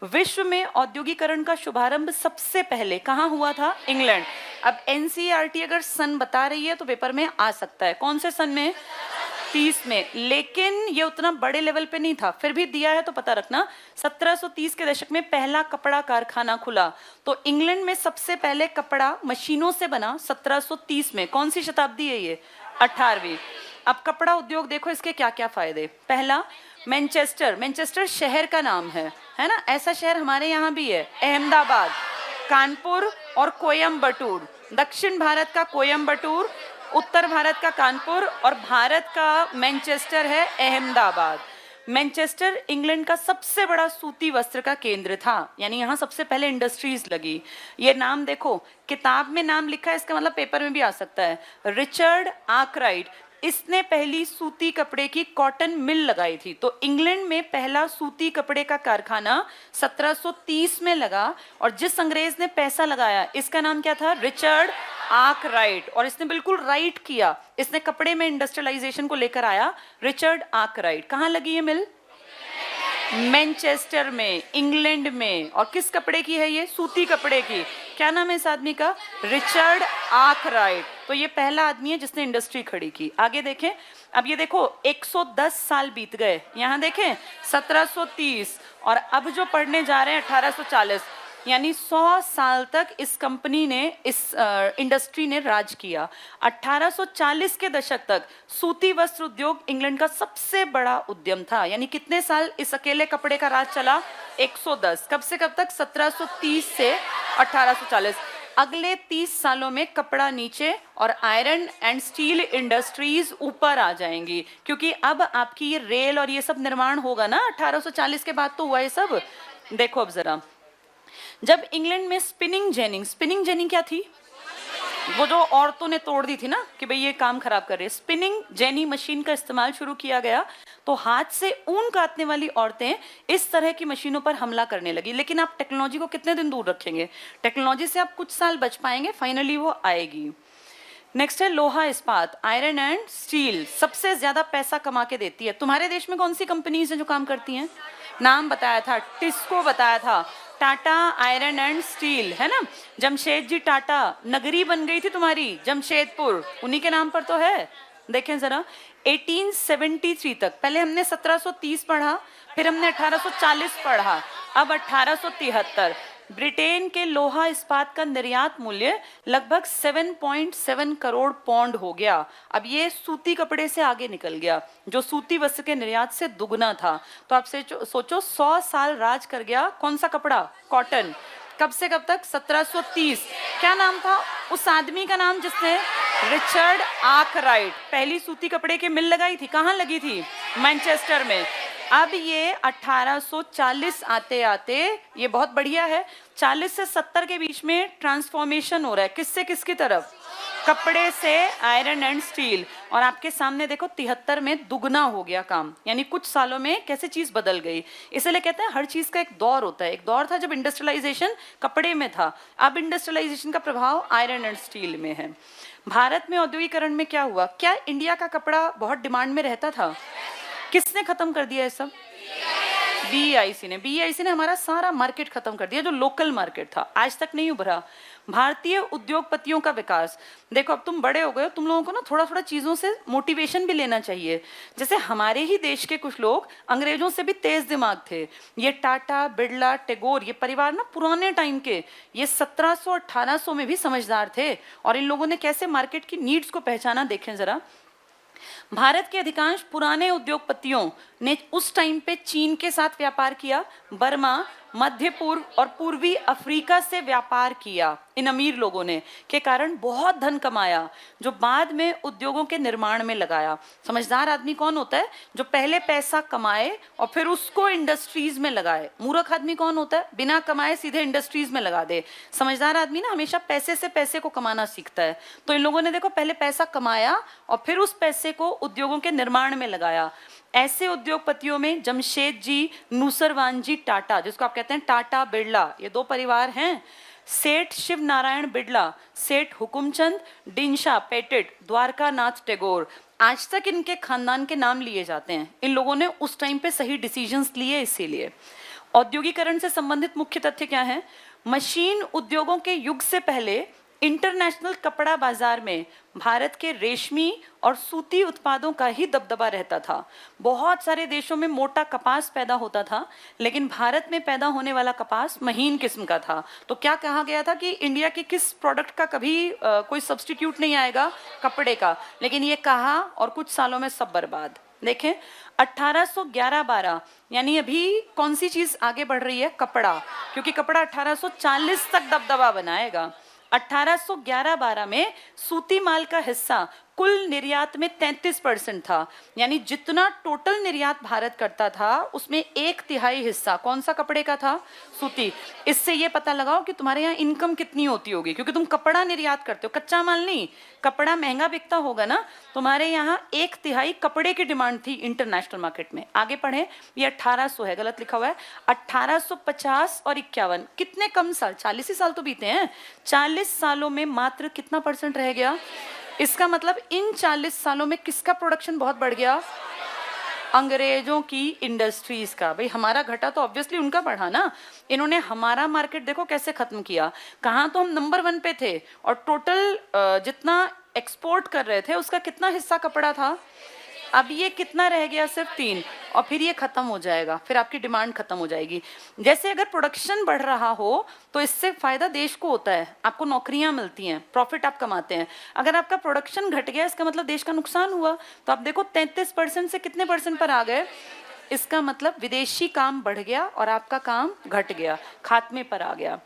विश्व में औद्योगिकरण का शुभारंभ सबसे पहले कहाँ हुआ था? इंग्लैंड। अब NCERT अगर सन बता रही है तो पेपर में आ सकता है। कौन से सन में? 30 में। लेकिन ये उतना बड़े लेवल पे नहीं था, फिर भी दिया है तो पता रखना। 1730 के दशक में पहला कपड़ा कारखाना खुला। तो इंग्लैंड में सबसे पहले कपड़ा मशीनों से बना 1730 में। कौन सी शताब्दी है ये? 18वीं। अब कपड़ा उद्योग देखो, इसके क्या क्या फायदे। पहला, मैनचेस्टर। मैनचेस्टर शहर का नाम है ना? ऐसा शहर हमारे यहाँ भी है, अहमदाबाद, कानपुर और कोयम्बटूर। दक्षिण भारत का कोयम्बटूर, उत्तर भारत का कानपुर, और भारत का मैनचेस्टर है अहमदाबाद। मैनचेस्टर इंग्लैंड का सबसे बड़ा सूती वस्त्र का केंद्र था, यानी यहाँ सबसे पहले इंडस्ट्रीज लगी। ये नाम देखो, किताब में नाम लिखा है, इसका मतलब पेपर में भी आ सकता है। रिचर्ड आर्कराइट, इसने पहली सूती कपड़े की कॉटन मिल लगाई थी। तो इंग्लैंड में पहला सूती कपड़े का कारखाना 1730 में लगा, और जिस अंग्रेज ने पैसा लगाया इसका नाम क्या था? Richard Arkwright. और इसने बिल्कुल राइट किया, इसने कपड़े में इंडस्ट्रियलाइजेशन को लेकर आया। Richard Arkwright. कहाँ लगी ये मिल? मैनचेस्टर में, इंग्लैंड में। और किस कपड़े की है ये? सूती कपड़े की। क्या नाम है इस आदमी का? Richard Arkwright. तो ये पहला आदमी है जिसने इंडस्ट्री खड़ी की। आगे देखें, अब ये देखो 110 साल बीत गए। यहाँ देखें 1730, और अब जो पढ़ने जा रहे हैं 1840, यानी 100 साल तक इस कंपनी ने, इस इंडस्ट्री ने राज किया। 1840 के दशक तक सूती वस्त्र उद्योग इंग्लैंड का सबसे बड़ा उद्यम था। यानी कितने साल इस अकेले कपड़े का राज चला? 110। कब से कब तक? 1730 से 1840। अगले 30 सालों में कपड़ा नीचे और आयरन एंड स्टील इंडस्ट्रीज ऊपर आ जाएंगी, क्योंकि अब आपकी ये रेल और ये सब निर्माण होगा ना। 1840 के बाद तो हुआ ये सब। देखो अब जरा, जब इंग्लैंड में स्पिनिंग जेनिंग क्या थी? वो जो औरतों ने तोड़ दी थी ना कि भाई ये काम खराब कर रही है। स्पिनिंग जेनी मशीन का इस्तेमाल शुरू किया गया, तो हाथ से ऊन काटने वाली औरतें इस तरह की मशीनों पर हमला करने लगी। लेकिन आप टेक्नोलॉजी को कितने दिन दूर रखेंगे? टेक्नोलॉजी से आप कुछ साल बच पाएंगे, फाइनली वो आएगी। नेक्स्ट है लोहा इस्पात, आयरन एंड स्टील। सबसे ज्यादा पैसा कमा के देती है। तुम्हारे देश में कौन सी कंपनीज है जो काम करती हैं? नाम बताया था, टिस्को बताया था, टाटा आयरन एंड स्टील, है ना। जमशेद जी टाटा, नगरी बन गई थी तुम्हारी जमशेदपुर, उन्हीं के नाम पर तो है। देखें जरा 1873 तक, पहले हमने 1730 पढ़ा, फिर हमने 1840 पढ़ा, अब 1873। ब्रिटेन के लोहा इस्पात का निर्यात मूल्य लगभग 7.7 करोड़ पौंड हो गया। अब ये सूती कपड़े से आगे निकल गया, जो सूती वस्त्र के निर्यात से दुगना था। तो आप से सोचो 100 साल राज कर गया कौन सा कपड़ा? कॉटन। कब से कब तक? 1730। क्या नाम था उस आदमी का? नाम जिसने रिचर्ड आर्कराइट पहली सूती कपड़े की मिल लगाई थी। कहाँ लगी थी? मैनचेस्टर में। अब ये 1840 आते आते ये बहुत बढ़िया है, 40 से 70 के बीच में ट्रांसफॉर्मेशन हो रहा है, किससे किसकी तरफ, कपड़े से आयरन एंड स्टील। और आपके सामने देखो 73 में दुगना हो गया काम, यानी कुछ सालों में कैसे चीज बदल गई। इसलिए कहते हैं हर चीज का एक दौर होता है। एक दौर था जब इंडस्ट्रियलाइजेशन कपड़े में था, अब इंडस्ट्रियलाइजेशन का प्रभाव आयरन एंड स्टील में है। भारत में औद्योगिकरण में क्या हुआ, क्या इंडिया का कपड़ा बहुत डिमांड में रहता था? किसने खत्म कर दिया ये सब? बीआईसी ने। बीआईसी ने हमारा सारा मार्केट खत्म कर दिया, जो लोकल मार्केट था, आज तक नहीं उभरा। भारतीय उद्योगपतियों का विकास, देखो अब तुम बड़े हो गए हो, तुम लोगों को ना थोड़ा थोड़ा चीजों से मोटिवेशन भी लेना चाहिए। जैसे हमारे ही देश के कुछ लोग अंग्रेजों से भी तेज दिमाग थे। ये टाटा, बिरला, टैगोर, ये परिवार ना पुराने टाइम के, ये 1700-1800 में भी समझदार थे। और इन लोगों ने कैसे मार्केट की नीड्स को पहचाना, देखें जरा। भारत के अधिकांश पुराने उद्योगपतियों ने उस टाइम पे चीन के साथ व्यापार किया, बर्मा, मध्य पूर्व और पूर्वी अफ्रीका से व्यापार किया। इन अमीर लोगों ने के कारण बहुत धन कमाया, जो बाद में उद्योगों के निर्माण में लगाया। समझदार आदमी कौन होता है? जो पहले पैसा कमाए और फिर उसको इंडस्ट्रीज में लगाए। मूर्ख आदमी कौन होता है? बिना कमाए सीधे इंडस्ट्रीज में लगा दे। समझदार आदमी ना हमेशा पैसे से पैसे को कमाना सीखता है। तो इन लोगों ने देखो पहले पैसा कमाया और फिर उस पैसे को उद्योगों के निर्माण में लगाया। ऐसे उद्योगपतियों में जमशेद जी, नूसरवान जी टाटा, जिसको आप कहते हैं टाटा बिरला, ये दो परिवार हैं। सेठ शिव नारायण बिरला, सेठ हुकुमचंद, डिंशा पेटेट, द्वारका नाथ टैगोर, आज तक इनके खानदान के नाम लिए जाते हैं। इन लोगों ने उस टाइम पे सही डिसीजंस लिए। इसीलिए औद्योगिकरण से संबंधित मुख्य तथ्य क्या है? मशीन उद्योगों के युग से पहले इंटरनेशनल कपड़ा बाजार में भारत के रेशमी और सूती उत्पादों का ही दबदबा रहता था। बहुत सारे देशों में मोटा कपास पैदा होता था, लेकिन भारत में पैदा होने वाला कपास महीन किस्म का था। तो क्या कहा गया था कि इंडिया के किस प्रोडक्ट का कभी कोई सब्स्टिट्यूट नहीं आएगा, कपड़े का। लेकिन ये कहा और कुछ सालों में सब बर्बाद। देखें 1811-12, यानी अभी कौन सी चीज आगे बढ़ रही है? कपड़ा, क्योंकि कपड़ा 1840 तक दबदबा बनाएगा। 1811-12 में सूती माल का हिस्सा कुल निर्यात में 33% था, यानी जितना टोटल निर्यात भारत करता था उसमें 1/3 हिस्सा कौन सा कपड़े का था? सूती। इससे ये पता लगाओ कि तुम्हारे यहाँ इनकम कितनी होती होगी, क्योंकि तुम कपड़ा निर्यात करते हो, कच्चा माल नहीं। कपड़ा महंगा बिकता होगा ना, तुम्हारे यहाँ 1/3 कपड़े की डिमांड थी इंटरनेशनल मार्केट में। आगे पढ़े, ये 1800 है, गलत लिखा हुआ है। 1850 और 51, कितने कम साल, 40 ही साल तो बीते हैं। 40 सालों में मात्र कितना % रह गया? इसका मतलब इन 40 सालों में किसका प्रोडक्शन बहुत बढ़ गया? अंग्रेजों की इंडस्ट्रीज का। भाई हमारा घटा तो ऑब्वियसली उनका बढ़ा ना। इन्होंने हमारा मार्केट देखो कैसे खत्म किया। कहाँ तो हम नंबर 1 पे थे और टोटल जितना एक्सपोर्ट कर रहे थे उसका कितना हिस्सा कपड़ा था? अब ये कितना रह गया? सिर्फ 3। और फिर ये खत्म हो जाएगा, फिर आपकी डिमांड खत्म हो जाएगी। जैसे अगर प्रोडक्शन बढ़ रहा हो तो इससे फायदा देश को होता है, आपको नौकरियां मिलती हैं, प्रॉफिट आप कमाते हैं। अगर आपका प्रोडक्शन घट गया इसका मतलब देश का नुकसान हुआ। तो आप देखो 33% से कितने % पर आ गए? इसका मतलब विदेशी काम बढ़ गया और आपका काम घट गया, खात्मे पर आ गया।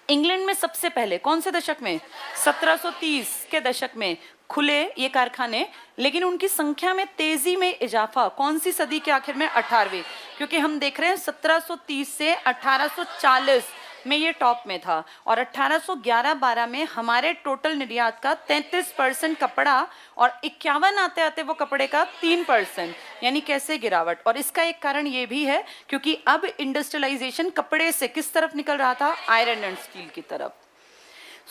इंग्लैंड में सबसे पहले कौन से दशक में? 1730 के दशक में खुले ये कारखाने, लेकिन उनकी संख्या में तेजी में इजाफा कौन सी सदी के आखिर में? 18वीं। क्योंकि हम देख रहे हैं 1730 से 1840 में ये टॉप में था और 1811-12 में हमारे टोटल निर्यात का 33% कपड़ा और 51 आते आते वो कपड़े का 3%, यानी कैसे गिरावट। और इसका एक कारण ये भी है क्योंकि अब इंडस्ट्रियलाइजेशन कपड़े से किस तरफ निकल रहा था? आयरन एंड स्टील की तरफ।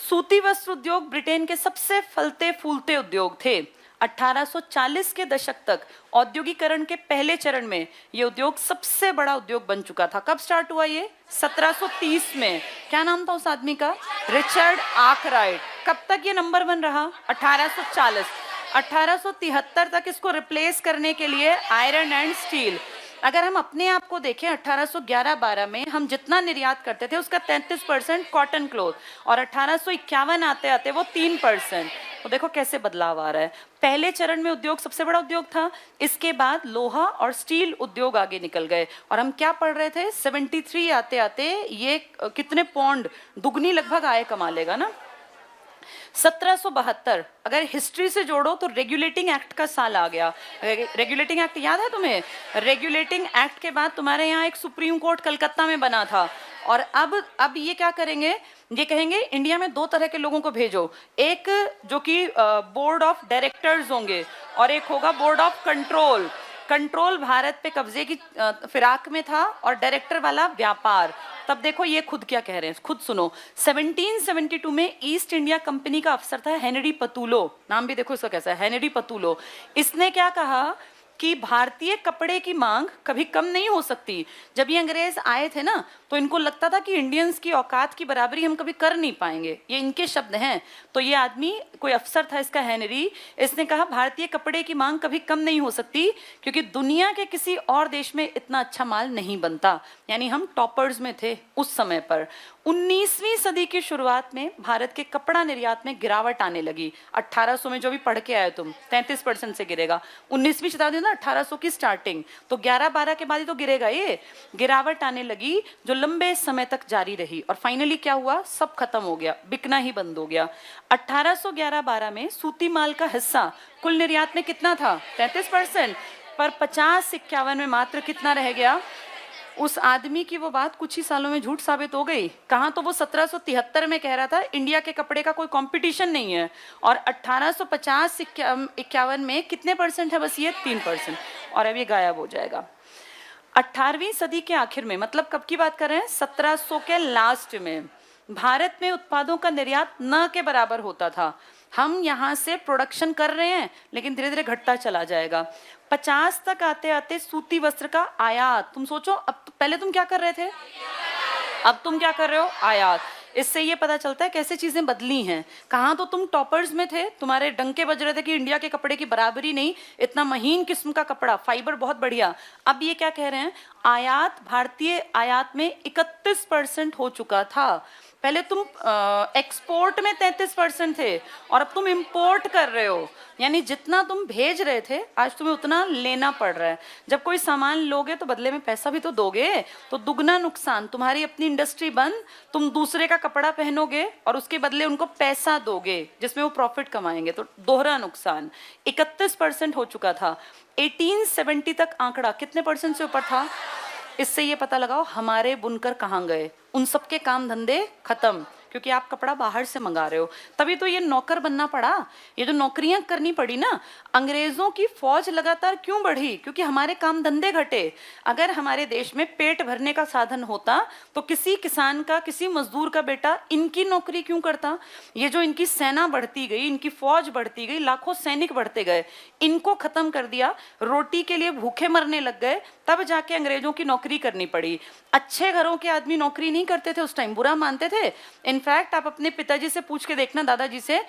सूती वस्त्र उद्योग ब्रिटेन के सबसे फलते फूलते उद्योग थे। 1840 के दशक तक औद्योगिकरण के पहले चरण में ये उद्योग सबसे बड़ा उद्योग बन चुका था। कब स्टार्ट हुआ ये? 1730 में। क्या नाम था उस आदमी का? Richard Arkwright. कब तक ये नंबर 1 रहा? 1840। 1873 तक इसको रिप्लेस करने के लिए आयरन एंड स्टील। अगर हम अपने आप को देखें 1811-12 में हम जितना निर्यात करते थे उसका 33% कॉटन क्लोथ और 1851 आते आते वो 3%। तो देखो कैसे बदलाव आ रहा है। पहले चरण में उद्योग सबसे बड़ा उद्योग था, इसके बाद लोहा और स्टील उद्योग आगे निकल गए। और हम क्या पढ़ रहे थे? 73 आते आते ये कितने पौंड दुगनी लगभग आय कमा लेगा ना। 1772 अगर हिस्ट्री से जोड़ो तो रेगुलेटिंग एक्ट का साल आ गया। रेगुलेटिंग एक्ट याद है तुम्हें? रेगुलेटिंग एक्ट के बाद तुम्हारे यहाँ एक सुप्रीम कोर्ट कलकत्ता में बना था, और अब ये क्या करेंगे, ये कहेंगे इंडिया में दो तरह के लोगों को भेजो, एक जो कि बोर्ड ऑफ डायरेक्टर्स होंगे और एक होगा board of control. Control Bharat पे कब्जे की फिराक में था और डायरेक्टर वाला व्यापार। तब देखो ये खुद क्या कह रहे हैं, खुद सुनो। 1772 में ईस्ट इंडिया कंपनी का अफसर था हेनरी पतुलो, नाम भी देखो इसका कैसा है, हेनरी पतुलो। इसने क्या कहा कि भारतीय कपड़े की मांग कभी कम नहीं हो सकती। जब ये अंग्रेज आए थे ना, तो इनको लगता था कि इंडियंस की औकात की बराबरी हम कभी कर नहीं पाएंगे, ये इनके शब्द हैं। तो ये आदमी कोई अफसर था इसका हेनरी, इसने कहा भारतीय कपड़े की मांग कभी कम नहीं हो सकती क्योंकि दुनिया के किसी और देश में इतना अच्छा माल नहीं बनता। यानी हम टॉपर्स में थे उस समय पर। 19वीं सदी की शुरुआत में भारत के कपड़ा निर्यात में गिरावट आने लगी। 1800 में जो भी पढ़ के आए तुम, 33% से गिरेगा। 19वीं शताब्दी ना 1800 की स्टार्टिंग, तो 11-12 के बाद ही तो गिरेगा ये। गिरावट आने लगी जो लंबे समय तक जारी रही और फाइनली क्या हुआ, सब खत्म हो गया, बिकना ही बंद हो गया। 1811-12 में सूती माल का हिस्सा कुल निर्यात में कितना था, 33%, पर 50-51 में मात्र कितना रह गया। उस आदमी की वो बात कुछ ही सालों में झूठ साबित हो गई। कहाँ तो वो 1773 में कह रहा था इंडिया के कपड़े का कोई कंपटीशन नहीं है, और 1850-51 में कितने परसेंट है, बस ये 3%, और अब ये गायब हो जाएगा। 18वीं सदी के आखिर में, मतलब कब की बात कर रहे हैं, 1700 के लास्ट में, भारत में उत्पादों का निर्यात न के बराबर होता था। हम यहाँ से प्रोडक्शन कर रहे हैं लेकिन धीरे धीरे घटता चला जाएगा। 50 तक आते आते सूती वस्त्र का आयात, तुम सोचो, अब पहले तुम क्या कर रहे थे, अब तुम क्या कर रहे हो, आयात। इससे ये पता चलता है कैसे चीजें बदली हैं। कहाँ तो तुम टॉपर्स में थे, तुम्हारे डंके बज रहे थे कि इंडिया के कपड़े की बराबरी नहीं, इतना महीन किस्म का कपड़ा, फाइबर बहुत बढ़िया। अब ये क्या कह रहे हैं, आयात, भारतीय आयात में 31% हो चुका था। पहले तुम एक्सपोर्ट में 33% थे और अब तुम इंपोर्ट कर रहे हो, यानी जितना तुम भेज रहे थे आज तुम्हें उतना लेना पड़ रहा है। जब कोई सामान लोगे तो बदले में पैसा भी तो दोगे, तो दुगना नुकसान। तुम्हारी अपनी इंडस्ट्री बंद, तुम दूसरे का कपड़ा पहनोगे और उसके बदले उनको पैसा दोगे जिसमें वो प्रॉफिट कमाएंगे, तो दोहरा नुकसान। 31% हो चुका था। 1870 तक आंकड़ा कितने परसेंट से ऊपर था। इससे ये पता लगाओ हमारे बुनकर कहाँ गए, उन सबके काम धंधे खत्म, क्योंकि आप कपड़ा बाहर से मंगा रहे हो। तभी तो ये नौकर बनना पड़ा, ये जो नौकरियां करनी पड़ी ना। अंग्रेजों की फौज लगातार क्यों बढ़ी, क्योंकि हमारे काम धंधे घटे। अगर हमारे देश में पेट भरने का साधन होता तो किसी किसान का, किसी मजदूर का बेटा इनकी नौकरी क्यों करता। ये जो इनकी सेना बढ़ती गई, इनकी फौज बढ़ती गई, लाखों सैनिक बढ़ते गए, इनको खत्म कर दिया, रोटी के लिए भूखे मरने लग गए, तब जाके अंग्रेजों की नौकरी करनी पड़ी। अच्छे घरों के आदमी नौकरी नहीं करते थे उस टाइम, बुरा मानते थे। इनफैक्ट आप अपने पिताजी से पूछ के देखना, दादाजी से,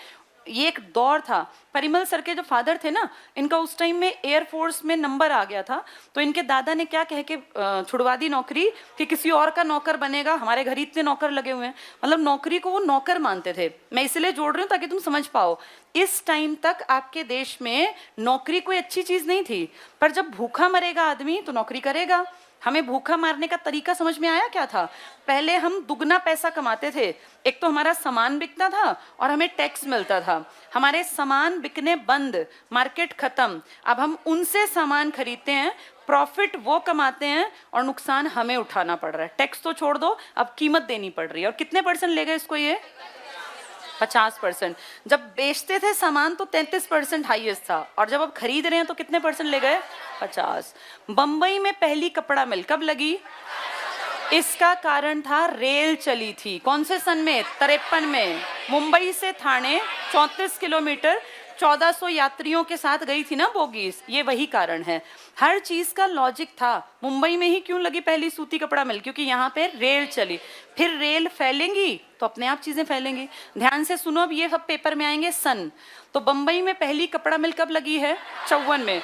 ये एक दौर था। परिमल सर के जो फादर थे ना, इनका उस टाइम में एयरफोर्स में नंबर आ गया था, तो इनके दादा ने क्या कह के छुड़वा दी नौकरी कि किसी और का नौकर बनेगा, हमारे घर इतने नौकर लगे हुए हैं। मतलब नौकरी को वो नौकर मानते थे। मैं इसलिए जोड़ रही हूँ ताकि तुम समझ पाओ। इस टाइम तक आपके देश में नौकरी कोई अच्छी चीज नहीं थी, पर जब भूखा मरेगा आदमी तो नौकरी करेगा। हमें भूखा मारने का तरीका समझ में आया क्या था। पहले हम दुगना पैसा कमाते थे, एक तो हमारा सामान बिकता था और हमें टैक्स मिलता था। हमारे सामान बिकने बंद, मार्केट खत्म, अब हम उनसे सामान खरीदते हैं, प्रॉफिट वो कमाते हैं और नुकसान हमें उठाना पड़ रहा है। टैक्स तो छोड़ दो, अब कीमत देनी पड़ रही है। और कितने परसेंट ले गए इसको ये, 50%। जब बेचते थे सामान तो 33% हाईएस्ट था, और जब अब खरीद रहे हैं तो कितने परसेंट ले गए, 50। बंबई में पहली कपड़ा मिल कब लगी, इसका कारण था रेल चली थी। कौन से सन में, 53 में। मुंबई से ठाणे 34 किलोमीटर, 1400 यात्रियों के साथ गई थी ना बोगीज, ये वही कारण है। हर चीज का लॉजिक था। मुंबई में ही क्यों लगी पहली सूती कपड़ा मिल, क्योंकि यहाँ पे रेल चली। फिर रेल फैलेंगी तो अपने आप चीजें फैलेंगी। ध्यान से सुनो, अब ये सब पेपर में आएंगे सन। तो बंबई में पहली कपड़ा मिल कब लगी है, 54 में।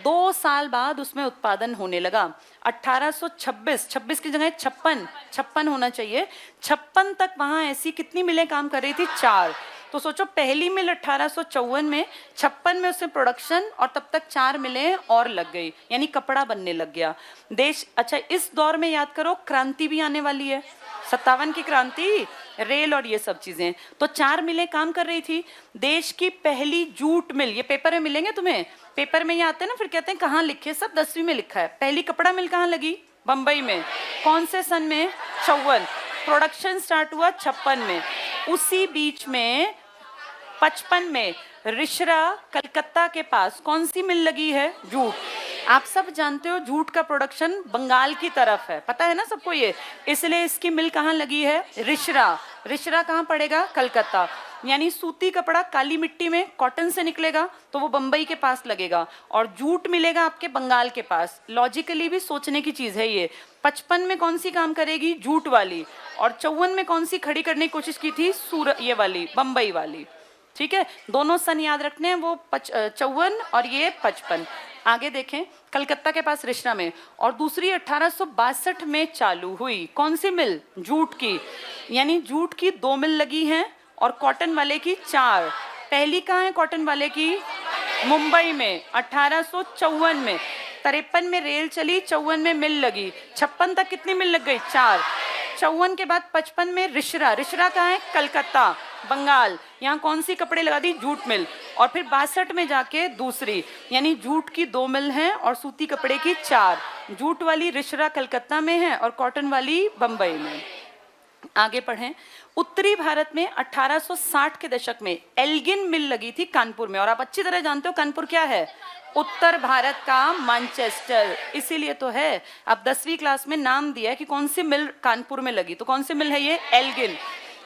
2 साल बाद उसमें उत्पादन होने लगा। 1826, 26 की जगह 56 होना चाहिए। 56 तक वहां ऐसी कितनी मिलें काम कर रही थी, 4। तो सोचो पहली मिल 1854 में, 56 में उसमें प्रोडक्शन, और तब तक 4 मिलें और लग गई, यानी कपड़ा बनने लग गया देश। अच्छा, इस दौर में याद करो क्रांति भी आने वाली है, 57 की क्रांति। रेल और ये सब चीजें। तो 4 मिलें काम कर रही थी। देश की पहली जूट मिल, ये पेपर में मिलेंगे तुम्हें, पेपर में ये आते हैं ना, फिर कहते हैं कहाँ लिखे, सब 10वीं में लिखा है। पहली कपड़ा मिल कहाँ लगी? बंबई में। कौन से सन में? 54। प्रोडक्शन स्टार्ट हुआ 56 में। उसी बीच में 55 में रिश्रा कलकत्ता के पास कौन सी मिल लगी है? जूट। आप सब जानते हो जूट का प्रोडक्शन बंगाल की तरफ है, पता है ना सबको ये, इसलिए इसकी मिल कहाँ लगी है? रिश्रा। रिश्रा कहाँ पड़ेगा? कलकत्ता। यानी सूती कपड़ा काली मिट्टी में कॉटन से निकलेगा तो वो बंबई के पास लगेगा, और जूट मिलेगा आपके बंगाल के पास। लॉजिकली भी सोचने की चीज है ये। 55 में कौन सी काम करेगी? जूट वाली। और 54 में कौन सी खड़ी करने की कोशिश की थी? सूरत, ये वाली, बंबई वाली। ठीक है, दोनों सन याद रखने हैं, वो 54 और ये 55। आगे देखें, कलकत्ता के पास रिश्रा में, और दूसरी 1862 में चालू हुई। कौन सी मिल? जूट की। यानी जूट की 2 मिल लगी हैं और कॉटन वाले की 4। पहली कहाँ है कॉटन वाले की? मुंबई में 1854 में। 53 में रेल चली, 54 में मिल लगी, 56 तक कितनी मिल लग गई? 4। 54 के बाद 55 में रिश्रा। रिश्रा कहाँ है? कलकत्ता, बंगाल। यहाँ कौन सी कपड़े लगा दी? Jute mill. और फिर 62 में जाके दूसरी, यानी जूट की 2 मिल हैं और सूती कपड़े की 4। जूट वाली रिश्रा कलकत्ता में है और कॉटन वाली बंबई में। आगे पढ़ें। उत्तरी भारत में 1860 के दशक में एल्गिन मिल लगी थी कानपुर में, और आप अच्छी तरह जानते हो कानपुर क्या है? उत्तर भारत का मैनचेस्टर, इसीलिए तो है। अब 10वीं क्लास में नाम दिया है कि कौन सी मिल कानपुर में लगी, तो कौन सी मिल है ये? एल्गिन।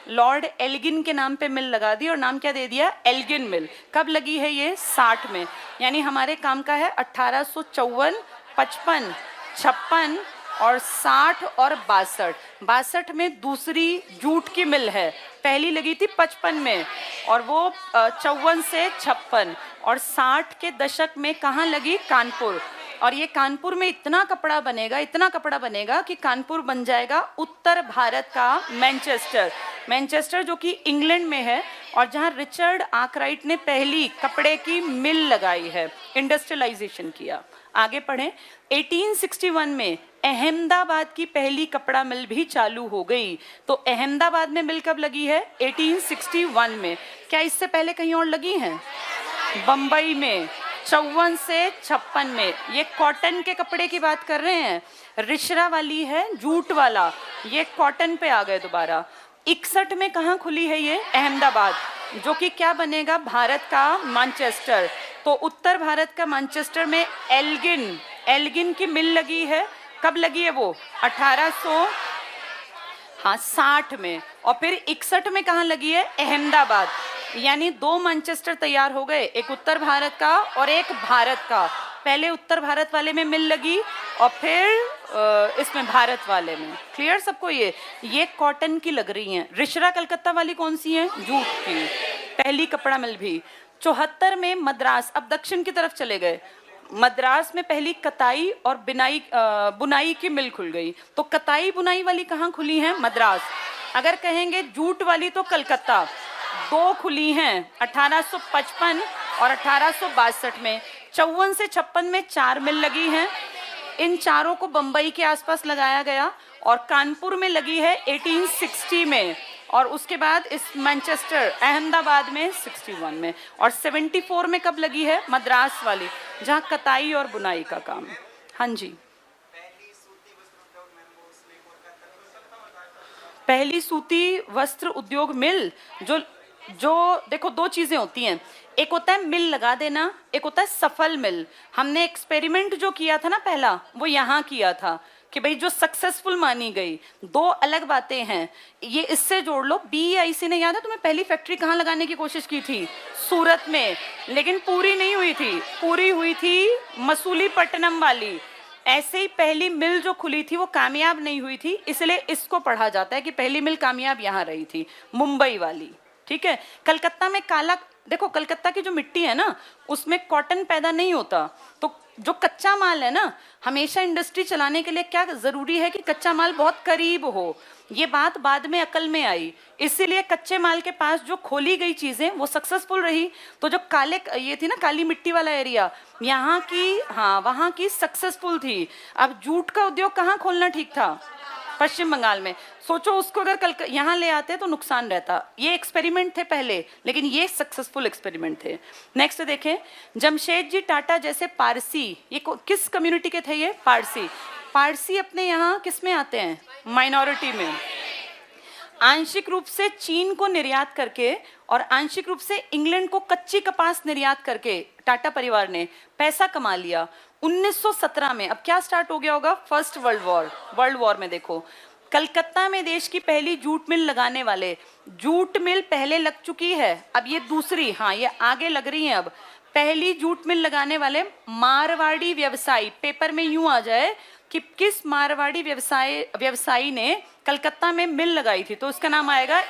लॉर्ड एल्गिन के नाम पे मिल लगा दी और नाम क्या दे दिया? एल्गिन मिल। कब लगी है ये? 60 में। यानी हमारे काम का है 1854, 55, 56 और 60 और 62। 62 में दूसरी जूट की मिल है, पहली लगी थी 55 में, और वो 54 से 56। और 60 के दशक में कहाँ लगी? कानपुर। और ये कानपुर में इतना कपड़ा बनेगा, इतना कपड़ा बनेगा कि कानपुर बन जाएगा उत्तर भारत का मैनचेस्टर। मैनचेस्टर जो कि इंग्लैंड में है, और जहाँ रिचर्ड आर्कराइट ने पहली कपड़े की मिल लगाई है, इंडस्ट्रियलाइजेशन किया। आगे पढ़ें। 1861 में अहमदाबाद की पहली कपड़ा मिल भी चालू हो गई। तो अहमदाबाद में मिल कब लगी है? 1861 में। क्या इससे पहले कहीं और लगी हैं? बंबई में 54 से 56 में। ये कॉटन के कपड़े की बात कर रहे हैं। रिश्रा वाली है जूट वाला, ये कॉटन पे आ गए दोबारा। 61 में कहाँ खुली है ये? अहमदाबाद, जो कि क्या बनेगा? भारत का मैनचेस्टर। तो उत्तर भारत का मैनचेस्टर में एल्गिन, एल्गिन की मिल लगी है। कब लगी है वो? 1860 में। और फिर 61 में कहाँ लगी है? अहमदाबाद। यानी 2 मैनचेस्टर तैयार हो गए, एक उत्तर भारत का और एक भारत का। पहले उत्तर भारत वाले में मिल लगी और फिर इसमें भारत वाले में। क्लियर सबको? ये कॉटन की लग रही हैं। रिश्रा कलकत्ता वाली कौन सी है? जूट की। पहली कपड़ा मिल भी 74 में मद्रास, अब दक्षिण की तरफ चले गए। मद्रास में पहली कताई और बुनाई की मिल खुल गई। तो कताई बुनाई वाली कहाँ खुली है? मद्रास। अगर कहेंगे जूट वाली तो कलकत्ता। 2 खुली हैं 1855 और 1862 में। 54 से 56 में 4 मिल लगी हैं। इन चारों को बंबई के आसपास लगाया गया, और कानपुर में लगी है 1860 में, और उसके बाद इस मैनचेस्टर अहमदाबाद में 61 में, और 74 में कब लगी है? मद्रास वाली, जहाँ कताई और बुनाई का काम। हाँ जी। पहली सूती वस्त्र उद्योग मिल जो देखो 2 चीजें होती हैं, एक होता है मिल लगा देना, एक होता है सफल मिल। हमने एक्सपेरिमेंट जो किया था ना पहला, वो यहाँ किया था कि भाई जो सक्सेसफुल मानी गई। 2 अलग बातें हैं, ये इससे जोड़ लो। BEIC ने, याद है तुम्हें, पहली फैक्ट्री कहाँ लगाने की कोशिश की थी? सूरत में, लेकिन पूरी नहीं हुई थी, पूरी हुई थी मसूलीपट्टनम वाली। ऐसे ही पहली मिल जो खुली थी वो कामयाब नहीं हुई थी, इसलिए इसको पढ़ा जाता है कि पहली मिल कामयाब यहाँ रही थी, मुंबई वाली। ठीक है। कलकत्ता में काला, देखो कलकत्ता की जो मिट्टी है ना, उसमें कॉटन पैदा नहीं होता। तो जो कच्चा माल है ना, हमेशा इंडस्ट्री चलाने के लिए क्या जरूरी है कि कच्चा माल बहुत करीब हो। ये बात बाद में अकल में आई, इसीलिए कच्चे माल के पास जो खोली गई चीजें वो सक्सेसफुल रही। तो जो ये थी ना काली मिट्टी वाला एरिया, यहाँ की, हाँ वहाँ की सक्सेसफुल थी। अब जूट का उद्योग कहाँ खोलना ठीक था? पश्चिम बंगाल में। सोचो उसको अगर कल यहाँ ले आते तो नुकसान रहता। ये एक्सपेरिमेंट थे पहले, लेकिन ये सक्सेसफुल एक्सपेरिमेंट थे। नेक्स्ट देखें, जमशेदजी टाटा जैसे पारसी, ये किस कम्युनिटी के थे? ये पारसी। पारसी अपने यहाँ किस में आते हैं? माइनॉरिटी में। आंशिक रूप से चीन को निर्यात करके और आंशिक रूप से इंग्लैंड को कच्ची कपास निर्यात करके टाटा परिवार ने पैसा कमा लिया। 1917 में अब क्या स्टार्ट हो गया होगा? फर्स्ट वर्ल्ड वॉर में देखो, कलकत्ता में देश की पहली जूट मिल लगाने वाले, जूट मिल पहले लग चुकी है, अब ये दूसरी, हाँ ये आगे लग रही है। अब पहली जूट मिल लगाने वाले मारवाड़ी व्यवसायी, पेपर में यूं आ जाए कि किस मारवाड़ी व्यवसायी ने कलकत्ता में मिल लगाई थी, तो उसका नाम आएगा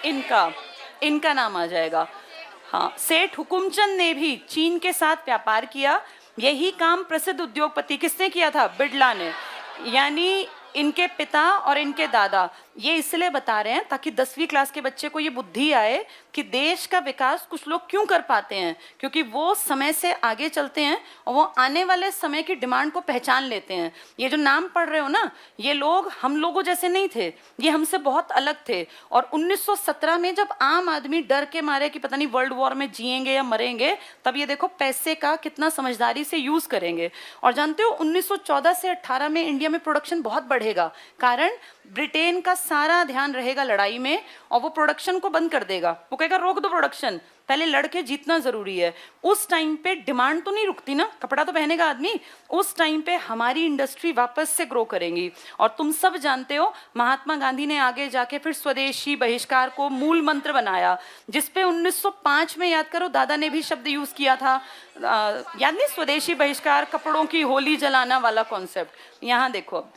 इनका नाम आ जाएगा। हाँ, सेठ हुकुमचंद ने भी चीन के साथ व्यापार किया। यही काम प्रसिद्ध उद्योगपति किसने किया था? बिड़ला ने। यानी इनके पिता और इनके दादा। ये इसलिए बता रहे हैं ताकि 10वीं क्लास के बच्चे को ये बुद्धि आए कि देश का विकास कुछ लोग क्यों कर पाते हैं, क्योंकि वो समय से आगे चलते हैं और वो आने वाले समय की डिमांड को पहचान लेते हैं। ये जो नाम पढ़ रहे हो ना, ये लोग हम लोगों जैसे नहीं थे, ये हमसे बहुत अलग थे। और 1917 में जब आम आदमी डर के मारे कि पता नहीं वर्ल्ड वॉर में जिएंगे या मरेंगे, तब ये देखो पैसे का कितना समझदारी से यूज करेंगे। और जानते हो 1914 से 18 में इंडिया में प्रोडक्शन बहुत बढ़ेगा, कारण ब्रिटेन का सारा ध्यान रहेगा लड़ाई में और वो प्रोडक्शन को बंद कर देगा। वो कहेगा रोक दो प्रोडक्शन, पहले लड़के जीतना जरूरी है। उस टाइम पे डिमांड तो नहीं रुकती ना, कपड़ा तो पहनेगा आदमी। उस टाइम पे हमारी इंडस्ट्री वापस से ग्रो करेंगी। और तुम सब जानते हो महात्मा गांधी ने आगे जाके फिर स्वदेशी बहिष्कार को मूल मंत्र बनाया, जिसपे 1905 में, याद करो, दादा ने भी शब्द यूज किया था, याद नहीं? स्वदेशी बहिष्कार, कपड़ों की होली जलाना वाला कॉन्सेप्ट। यहाँ देखो,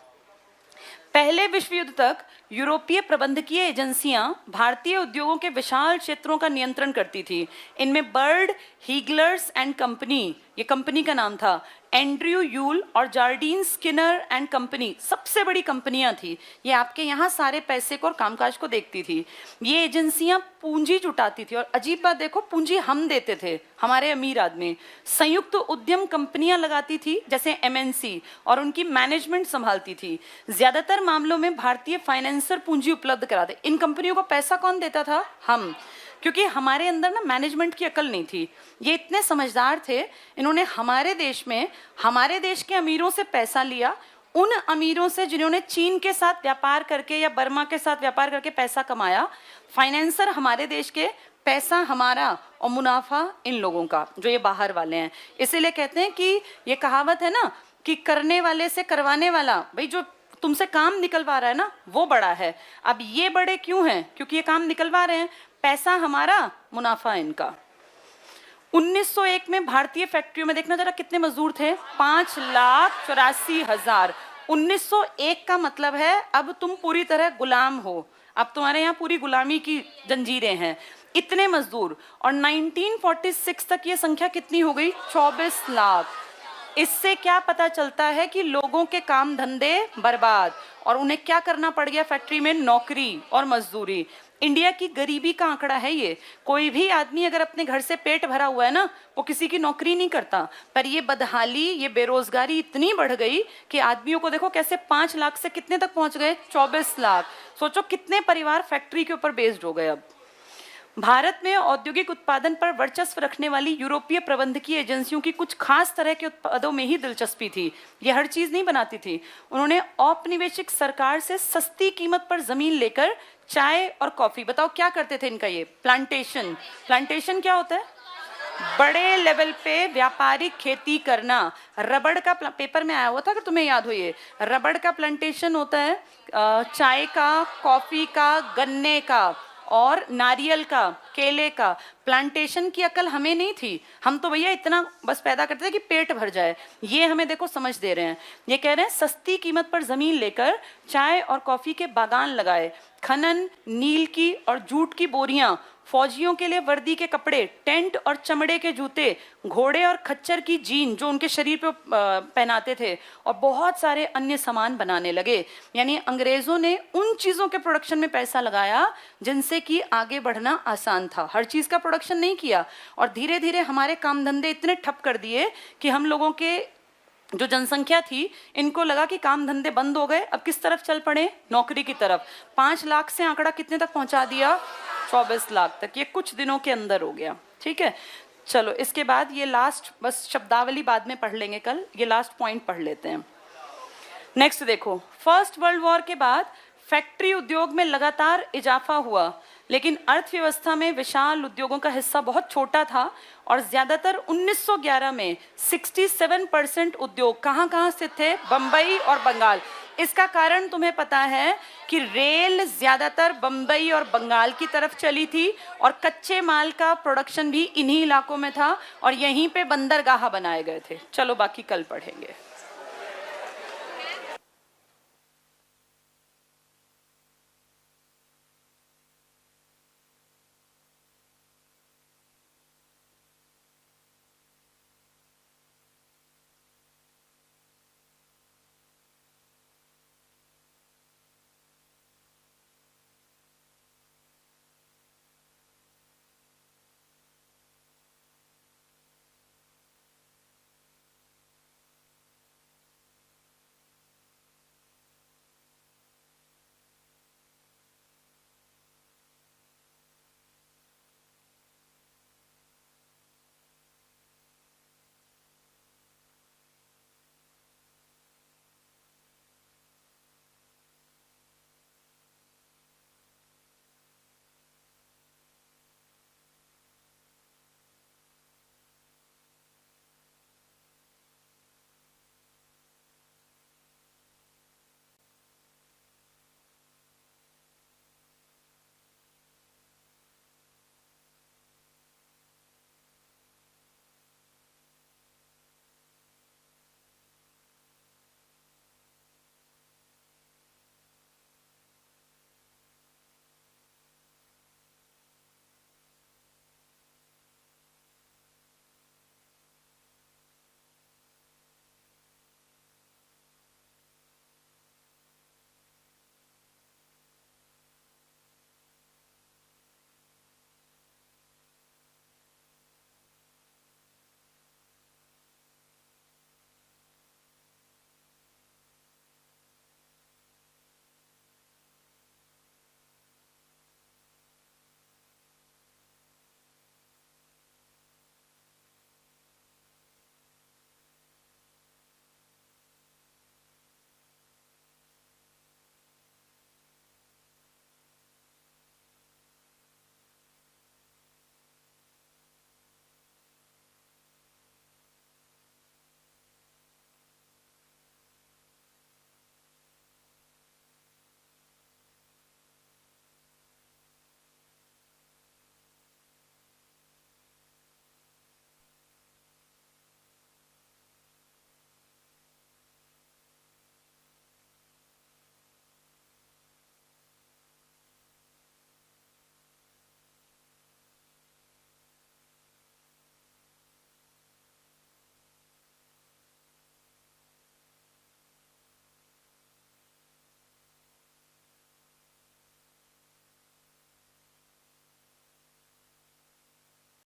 पहले विश्व युद्ध तक यूरोपीय प्रबंधकीय एजेंसियां भारतीय उद्योगों के विशाल क्षेत्रों का नियंत्रण करती थी। इनमें बर्ड, हीगलर्स एंड कंपनी, ये कंपनी का नाम था, एंड्रयू यूल और जार्डीन स्किनर एंड कंपनी सबसे बड़ी कंपनियां थी। ये आपके यहाँ सारे पैसे को और कामकाज को देखती थी। ये एजेंसियां पूंजी जुटाती थी, और अजीब बात देखो, पूंजी हम देते थे, हमारे अमीर आदमी। संयुक्त उद्यम कंपनियां लगाती थी जैसे एमएनसी, और उनकी मैनेजमेंट संभालती थी। ज्यादातर मामलों में भारतीय फाइनेंसर पूंजी उपलब्ध कराते। इन कंपनियों को पैसा कौन देता था? हम, क्योंकि हमारे अंदर ना मैनेजमेंट की अकल नहीं थी। ये इतने समझदार थे, इन्होंने हमारे देश में हमारे देश के अमीरों से पैसा लिया, उन अमीरों से जिन्होंने चीन के साथ व्यापार करके या बर्मा के साथ व्यापार करके पैसा कमाया। फाइनेंसर हमारे देश के, पैसा हमारा और मुनाफा इन लोगों का, जो ये बाहर वाले हैं। इसीलिए कहते हैं कि ये कहावत है ना कि करने वाले से करवाने वाला, भाई जो तुमसे काम निकलवा रहा है ना, वो बड़ा है। अब ये बड़े क्यों हैं? क्योंकि ये काम निकलवा रहे हैं, पैसा हमारा, मुनाफा इनका। 1901 में भारतीय फैक्ट्रियों में देखना जरा कितने मजदूर थे? 5,84,000। 1901 का मतलब है अब तुम पूरी तरह गुलाम हो, अब तुम्हारे यहाँ पूरी गुलामी की जंजीरें हैं। इतने मजदूर। और 1946 तक ये संख्या कितनी हो गई? 24 लाख। इससे क्या पता चलता है कि लोगों के काम धंधे बर्बाद, और उन्हें क्या करना पड़ गया? फैक्ट्री में नौकरी और मजदूरी। इंडिया की गरीबी का आंकड़ा है ये। कोई भी आदमी अगर अपने घर से पेट भरा हुआ है ना, वो किसी की नौकरी नहीं करता। पर ये बदहाली, ये बेरोजगारी इतनी बढ़ गई कि आदमियों को देखो कैसे 5 लाख से कितने तक पहुंच गए? 24 लाख। सोचो कितने परिवार फैक्ट्री के ऊपर बेस्ड हो गए। अब भारत में औद्योगिक उत्पादन पर वर्चस्व रखने वाली यूरोपीय प्रबंधकीय एजेंसियों की कुछ खास तरह के उत्पादों में ही दिलचस्पी थी। ये हर चीज नहीं बनाती थी। उन्होंने औपनिवेशिक सरकार से सस्ती कीमत पर जमीन लेकर चाय और कॉफी, बताओ क्या करते थे इनका? ये प्लांटेशन। प्लांटेशन क्या होता है? बड़े लेवल पे व्यापारिक खेती करना। रबड़ का पेपर में आया हुआ था, अगर तुम्हें याद हो, ये रबड़ का प्लांटेशन होता है, चाय का, कॉफी का, गन्ने का और नारियल का, केले का। प्लांटेशन की अकल हमें नहीं थी, हम तो भैया इतना बस पैदा करते थे कि पेट भर जाए। ये हमें देखो समझ दे रहे हैं। ये कह रहे हैं सस्ती कीमत पर जमीन लेकर चाय और कॉफी के बागान लगाए, खनन, नील की और जूट की बोरियां, फौजियों के लिए वर्दी के कपड़े, टेंट और चमड़े के जूते, घोड़े और खच्चर की जीन जो उनके शरीर पे पहनाते थे, और बहुत सारे अन्य सामान बनाने लगे। यानी अंग्रेजों ने उन चीजों के प्रोडक्शन में पैसा लगाया जिनसे कि आगे बढ़ना आसान था। हर चीज का प्रोडक्शन नहीं किया, और धीरे धीरे हमारे काम धंधे इतने ठप कर दिए कि हम लोगों के जो जनसंख्या थी, इनको लगा कि काम धंधे बंद हो गए, अब किस तरफ चल पड़े? नौकरी की तरफ। 5 लाख से आंकड़ा कितने तक पहुंचा दिया? 24 लाख तक। ये कुछ दिनों के अंदर हो गया। ठीक है, चलो इसके बाद ये लास्ट, बस शब्दावली बाद में पढ़ लेंगे कल, ये लास्ट पॉइंट पढ़ लेते हैं। नेक्स्ट देखो, फर्स्ट वर्ल्ड वॉर के बाद फैक्ट्री उद्योग में लगातार इजाफा हुआ, लेकिन अर्थव्यवस्था में विशाल उद्योगों का हिस्सा बहुत छोटा था और ज्यादातर 1911 में 67% उद्योग कहाँ स्थित थे? बंबई और बंगाल। इसका कारण तुम्हें पता है कि रेल ज्यादातर बंबई और बंगाल की तरफ चली थी और कच्चे माल का प्रोडक्शन भी इन्हीं इलाकों में था और यहीं पे बंदरगाह बनाए गए थे। चलो बाकी कल पढ़ेंगे।